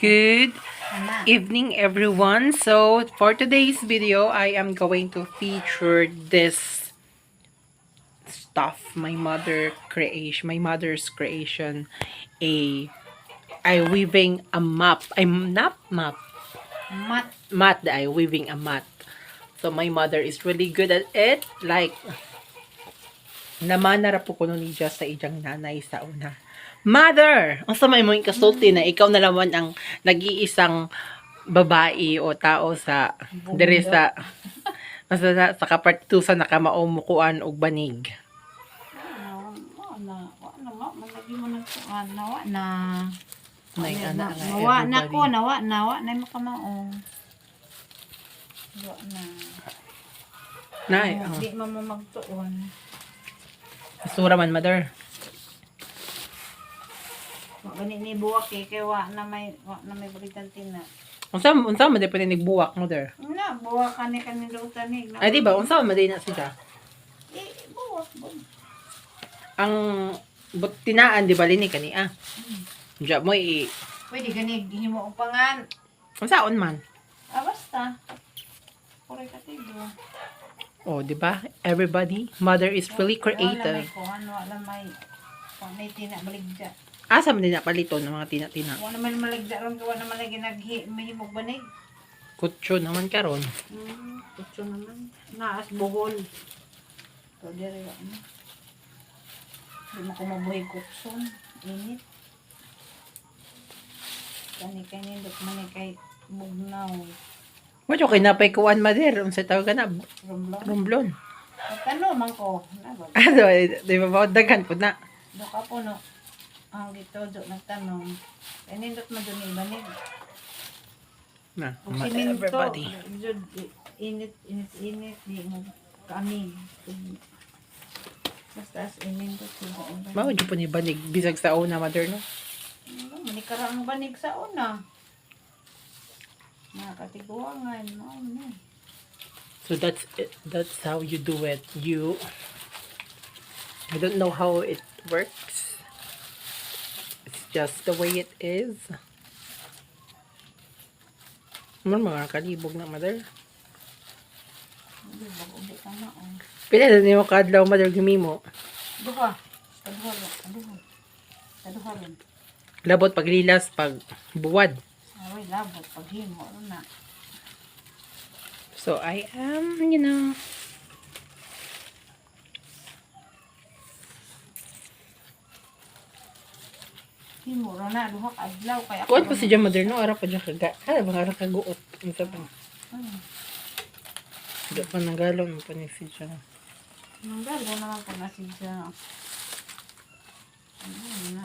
Good evening, everyone. So, for today's video, I am going to feature this stuff my mother's creation. I weaving a map. I'm not map. Mat. I weaving a mat. So, my mother is really good at it. Like, naman na po ko ni Diyos sa ijang nanay sa una. Mother! Ang samay mo yung kasulti na ikaw na naman ang nag-iisang babae o tao sa diri sa kapartusan na kamaumukuan og banig. Nawa na ko, nawa na makamaong. Nawa na. Nay, Di mamamagtuon. Sura man, mother. Gani ni buwak kay wa na may balitan tina. Unsa man di pa nigbuwak, mother? Na buwak kani lutan ni. Ay di ba unsa man di na siya? Buwak. Ang tinaan di ba lini kani Diya mo Pwede gani himo og pangan. unsaon man? Basta. Pure ka tigo. Oh, di ba? Everybody, mother is really creative. Wala may tina baligja. Asa man din na palito ng mga tina-tina. Wala man maligja ron, wala man lagi mahimog banig. Kutso naman karon. Kutso naman. Naas buhol. To dire ano. Di mo ko mabuhay kutson. Init. Kani nindot man kay bugnaw. Wadyo kay napay kuan, mother. Unsa tawag ka na? Romblon. Romblon. Tano man ko. Ano, di ba ba daghan po na? Do ka po no. Ang gito nagtanong. Kay nindot man dun ibanig. Na, Everybody. Init, di mo kami. Basta as inindot. Mao di po ni banig bisag sa una, mother, no? Manikara ang banig sa una. Nakatiguangan. So that's it. That's how you do it. I don't know how it works. It's just the way it is. Mga kalibog na, mother. Pila na niyo kadlaw, mother, gumimo. Kaduha rin. Labot paglilas pag buwad. Ay, labot paghimo na. So I am, Himo na duha ka adlaw kay ako. kuwan po si dyan, mother, no? Ara pa dyan kaga. Bang ara kaguot. Isa pa. Hindi pa nagalon pa ni si dyan. Nanggal naman ko na siya. Ano na.